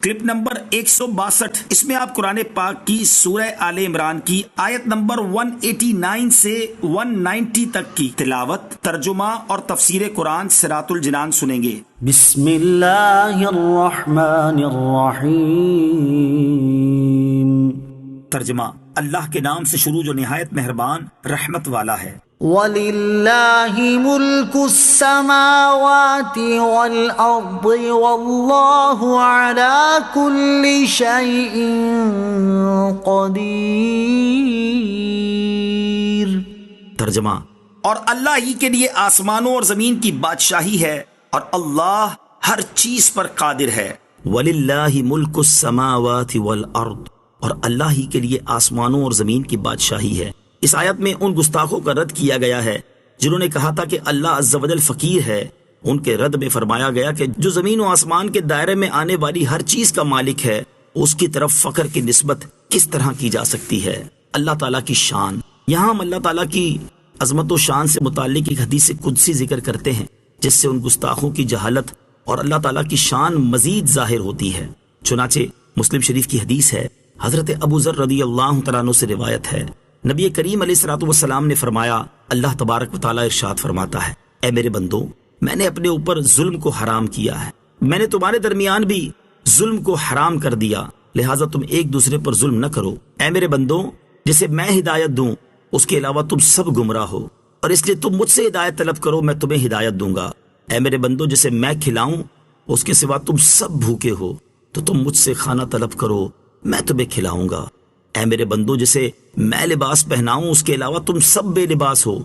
Clip number 162، اس میں آپ قرآن پاک کی سورہ آل عمران کی آیت نمبر 189 سے 190 تک کی تلاوت، ترجمہ اور تفسیر قرآن صراط الجنان سنیں گے۔ بسم اللہ الرحمن الرحیم۔ ترجمہ، اللہ کے نام سے شروع جو نہایت مہربان رحمت والا ہے۔ وَلِلَّهِ مُلْكُ السَّمَاوَاتِ وَالْأَرْضِ وَاللَّهُ عَلَى كُلِّ شَيْءٍ قَدِيرٌ۔ ترجمہ، اور اللہ ہی کے لیے آسمانوں اور زمین کی بادشاہی ہے اور اللہ ہر چیز پر قادر ہے۔ وَلِلَّهِ مُلْكُ السَّمَاوَاتِ وَالْأَرْضِ، اور اللہ ہی کے لیے آسمانوں اور زمین کی بادشاہی ہے۔ اس آیت میں ان گستاخوں کا رد کیا گیا ہے جنہوں نے کہا تھا کہ اللہ عز و جل فقیر ہے۔ ان کے رد میں فرمایا گیا کہ جو زمین و آسمان کے دائرے میں آنے والی ہر چیز کا مالک ہے، اس کی طرف فقر کی نسبت کس طرح کی جا سکتی ہے؟ اللہ تعالیٰ کی شان، یہاں ہم اللہ تعالیٰ کی عظمت و شان سے متعلق ایک حدیث قدسی ذکر کرتے ہیں جس سے ان گستاخوں کی جہالت اور اللہ تعالیٰ کی شان مزید ظاہر ہوتی ہے۔ چنانچہ مسلم شریف کی حدیث ہے، حضرت ابو ذر رضی اللہ تعالیٰ عنہ سے روایت ہے، نبی کریم علیہ الصلوۃ والسلام نے فرمایا، اللہ تبارک و تعالیٰ ارشاد فرماتا ہے، اے میرے بندو، میں نے اپنے اوپر ظلم کو حرام کیا ہے، میں نے تمہارے درمیان بھی ظلم کو حرام کر دیا، لہٰذا تم ایک دوسرے پر ظلم نہ کرو۔ اے میرے بندو، جسے میں ہدایت دوں اس کے علاوہ تم سب گمراہ ہو، اور اس لیے تم مجھ سے ہدایت طلب کرو، میں تمہیں ہدایت دوں گا۔ اے میرے بندو، جسے میں کھلاؤں اس کے سوا تم سب بھوکے ہو، تو تم مجھ سے کھانا طلب کرو، میں تمہیں کھلاؤں گا۔ اے میرے بندو، جسے میں لباس پہناؤں اس کے علاوہ تم سب بے لباس ہو،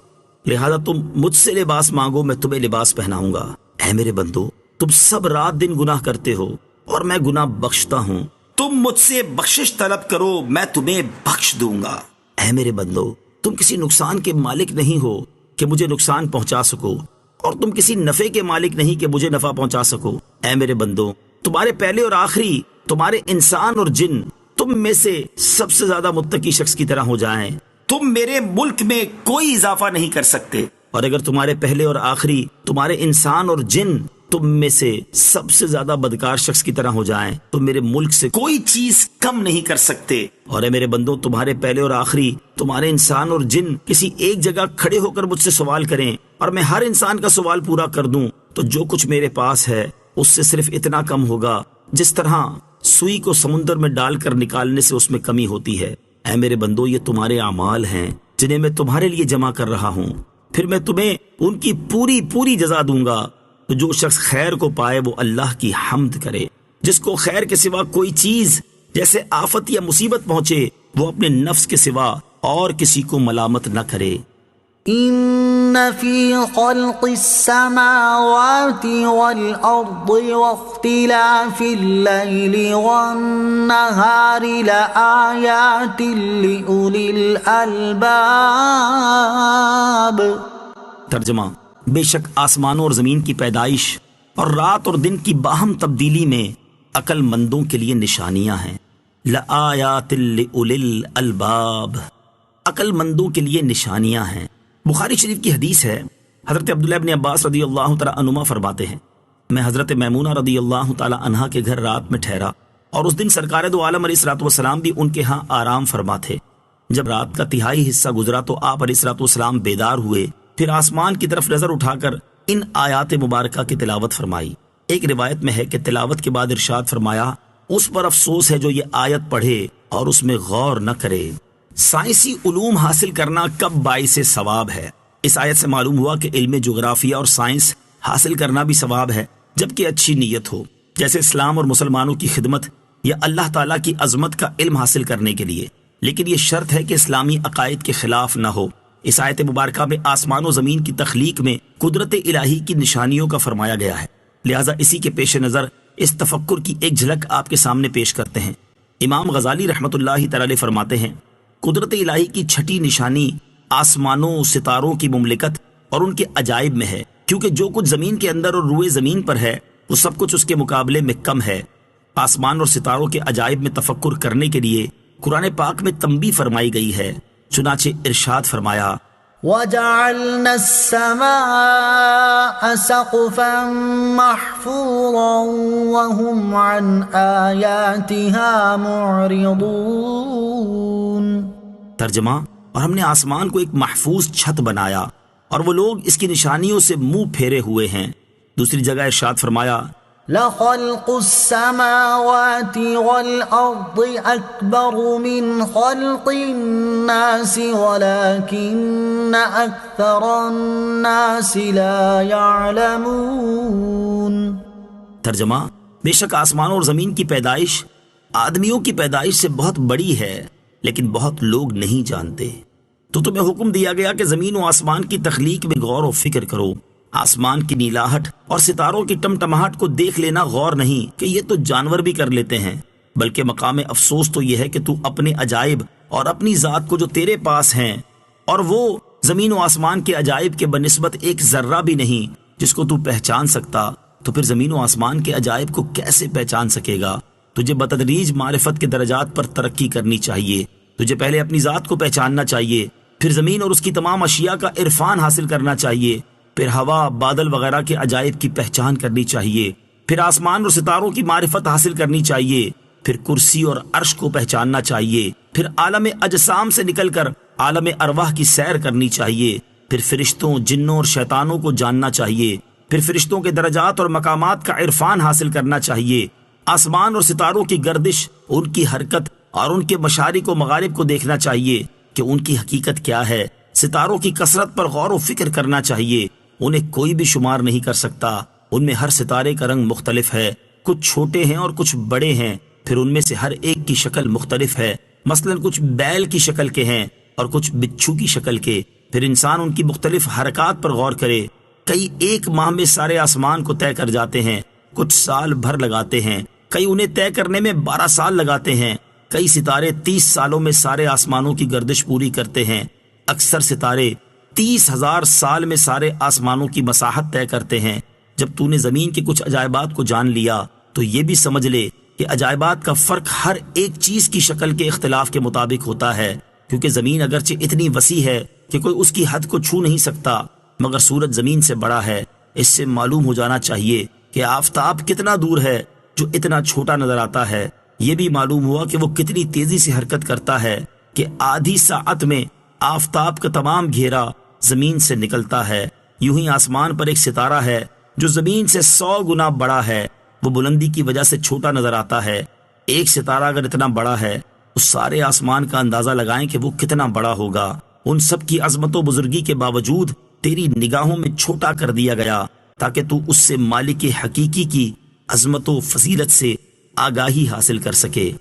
لہذا تم مجھ سے لباس مانگو، میں تمہیں لباس پہناؤں گا۔ اے میرے بندو، تم سب رات دن گناہ کرتے ہو اور میں گناہ بخشتا ہوں، تم مجھ سے بخشش طلب کرو، میں تمہیں بخش دوں گا۔ اے میرے بندو، تم کسی نقصان کے مالک نہیں ہو کہ مجھے نقصان پہنچا سکو، اور تم کسی نفع کے مالک نہیں کہ مجھے نفع پہنچا سکو۔ اے میرے بندو، تمہارے پہلے اور آخری، تمہارے انسان اور جن تم میں سے سب سے زیادہ متقی شخص کی طرح ہو جائیں، تم میرے ملک میں کوئی اضافہ نہیں کر سکتے، اور اگر تمہارے پہلے اور آخری، تمہارے انسان اور جن تم میں سے سب سے زیادہ بدکار شخص کی طرح ہو جائیں تو میرے ملک سے کوئی چیز کم نہیں کر سکتے۔ اور اے میرے بندو، تمہارے پہلے اور آخری، تمہارے انسان اور جن کسی ایک جگہ کھڑے ہو کر مجھ سے سوال کریں اور میں ہر انسان کا سوال پورا کر دوں تو جو کچھ میرے پاس ہے اس سے صرف اتنا کم ہوگا جس طرح سوئی کو سمندر میں ڈال کر نکالنے سے اس میں کمی ہوتی ہے۔ اے میرے بندو، یہ تمہارے اعمال ہیں جنہیں میں تمہارے لیے جمع کر رہا ہوں، پھر میں تمہیں ان کی پوری جزا دوں گا۔ تو جو شخص خیر کو پائے وہ اللہ کی حمد کرے، جس کو خیر کے سوا کوئی چیز جیسے آفت یا مصیبت پہنچے وہ اپنے نفس کے سوا اور کسی کو ملامت نہ کرے۔ ان فی خلق السماوات والارض واختلاف اللیل والنہار لآیات لأولی الالباب۔ ترجمہ، بے شک آسمانوں اور زمین کی پیدائش اور رات اور دن کی باہم تبدیلی میں عقل مندوں کے لیے نشانیاں ہیں۔ لآیات لأولی الالباب، عقل مندوں کے لیے نشانیاں ہیں۔ بخاری شریف کی حدیث ہے، حضرت عبداللہ ابن عباس رضی اللہ تعالیٰ عنہما فرماتے ہیں، میں حضرت میمونہ رضی اللہ تعالیٰ عنہا کے گھر رات میں ٹھہرا اور اس دن سرکار دو عالم علیہ الصلوۃ والسلام بھی ان کے ہاں آرام فرما تھے۔ جب رات کا تہائی حصہ گزرا تو آپ علیہ الصلوۃ والسلام بیدار ہوئے، پھر آسمان کی طرف نظر اٹھا کر ان آیات مبارکہ کی تلاوت فرمائی۔ ایک روایت میں ہے کہ تلاوت کے بعد ارشاد فرمایا، اس پر افسوس ہے جو یہ آیت پڑھے اور اس میں غور نہ کرے۔ سائنسی علوم حاصل کرنا کب باعث ثواب ہے؟ اس آیت سے معلوم ہوا کہ علم جغرافیہ اور سائنس حاصل کرنا بھی ثواب ہے جبکہ اچھی نیت ہو، جیسے اسلام اور مسلمانوں کی خدمت یا اللہ تعالیٰ کی عظمت کا علم حاصل کرنے کے لیے، لیکن یہ شرط ہے کہ اسلامی عقائد کے خلاف نہ ہو۔ اس آیت مبارکہ میں آسمان و زمین کی تخلیق میں قدرت الہی کی نشانیوں کا فرمایا گیا ہے، لہٰذا اسی کے پیش نظر اس تفکر کی ایک جھلک آپ کے سامنے پیش کرتے ہیں۔ امام غزالی رحمۃ اللہ تعالی علیہ فرماتے ہیں، قدرت الہی کی چھٹی نشانی آسمانوں ستاروں کی مملکت اور ان کے عجائب میں ہے، کیونکہ جو کچھ زمین کے اندر اور روئے زمین پر ہے وہ سب کچھ اس کے مقابلے میں کم ہے۔ آسمان اور ستاروں کے عجائب میں تفکر کرنے کے لیے قرآن پاک میں تنبیہ فرمائی گئی ہے، چنانچہ ارشاد فرمایا، وجعلنا السماء سقفا محفوظا وهم عن آياتها معرضون۔ ترجمہ، اور ہم نے آسمان کو ایک محفوظ چھت بنایا اور وہ لوگ اس کی نشانیوں سے منہ پھیرے ہوئے ہیں۔ دوسری جگہ ارشاد فرمایا لخلق السماوات والأرض أكبر من خلق الناس ولكن أكثر الناس لا يعلمون۔ ترجمہ، بے شک آسمانوں اور زمین کی پیدائش آدمیوں کی پیدائش سے بہت بڑی ہے، لیکن بہت لوگ نہیں جانتے۔ تو تمہیں حکم دیا گیا کہ زمین و آسمان کی تخلیق میں غور و فکر کرو۔ آسمان کی نیلاہٹ اور ستاروں کی ٹمٹماہٹ کو دیکھ لینا غور نہیں کہ یہ تو جانور بھی کر لیتے ہیں، بلکہ مقام افسوس تو یہ ہے کہ تو اپنے عجائب اور اپنی ذات کو جو تیرے پاس ہیں اور وہ زمین و آسمان کے عجائب کے بنسبت ایک ذرہ بھی نہیں جس کو تو پہچان سکتا، تو پھر زمین و آسمان کے عجائب کو کیسے پہچان سکے گا؟ تجھے بتدریج معرفت کے درجات پر ترقی کرنی چاہیے۔ تجھے پہلے اپنی ذات کو پہچاننا چاہیے، پھر زمین اور اس کی تمام اشیاء کا عرفان حاصل کرنا چاہیے، پھر ہوا، بادل وغیرہ کے عجائب کی پہچان کرنی چاہیے، پھر آسمان اور ستاروں کی معرفت حاصل کرنی چاہیے، پھر کرسی اور عرش کو پہچاننا چاہیے، پھر عالم اجسام سے نکل کر عالم ارواح کی سیر کرنی چاہیے، پھر فرشتوں، جنوں اور شیطانوں کو جاننا چاہیے، پھر فرشتوں کے درجات اور مقامات کا عرفان حاصل کرنا چاہیے، آسمان اور ستاروں کی گردش، ان کی حرکت اور ان کے مشارق و مغارب کو دیکھنا چاہیے کہ ان کی حقیقت کیا ہے، ستاروں کی کثرت پر غور و فکر کرنا چاہیے، انہیں کوئی بھی شمار نہیں کر سکتا، ان میں ہر ستارے کا رنگ مختلف ہے، کچھ چھوٹے ہیں اور کچھ بڑے ہیں، پھر ان میں سے ہر ایک کی شکل مختلف ہے، مثلا کچھ بیل کی شکل کے ہیں اور کچھ بچھو کی شکل کے۔ پھر انسان ان کی مختلف حرکات پر غور کرے، کئی ایک ماہ میں سارے آسمان کو طے کر جاتے ہیں، کچھ سال بھر لگاتے ہیں، کئی انہیں طے کرنے میں 12 سال لگاتے ہیں، کئی ستارے 30 سالوں میں سارے آسمانوں کی گردش پوری کرتے ہیں، اکثر ستارے 30,000 سال میں سارے آسمانوں کی مساحت طے کرتے ہیں۔ جب تو نے زمین کے کچھ عجائبات کو جان لیا تو یہ بھی سمجھ لے کہ عجائبات کا فرق ہر ایک چیز کی شکل کے اختلاف کے مطابق ہوتا ہے، کیونکہ زمین اگرچہ اتنی وسیع ہے کہ کوئی اس کی حد کو چھو نہیں سکتا، مگر سورج زمین سے بڑا ہے۔ اس سے معلوم ہو جانا چاہیے کہ آفتاب کتنا دور ہے جو اتنا چھوٹا نظر آتا ہے۔ یہ بھی معلوم ہوا کہ وہ کتنی تیزی سے حرکت کرتا ہے کہ آدھی ساعت میں آفتاب کا تمام گھیرا زمین سے نکلتا ہے۔ یوں ہی آسمان پر ایک ستارہ ہے جو زمین سے 100 گنا بڑا ہے، وہ بلندی کی وجہ سے چھوٹا نظر آتا ہے۔ ایک ستارہ اگر اتنا بڑا ہے تو سارے آسمان کا اندازہ لگائیں کہ وہ کتنا بڑا ہوگا۔ ان سب کی عظمت و بزرگی کے باوجود تیری نگاہوں میں چھوٹا کر دیا گیا تاکہ تو اس سے مالک حقیقی کی عظمت و فضیلت سے آگاہی حاصل کر سکے۔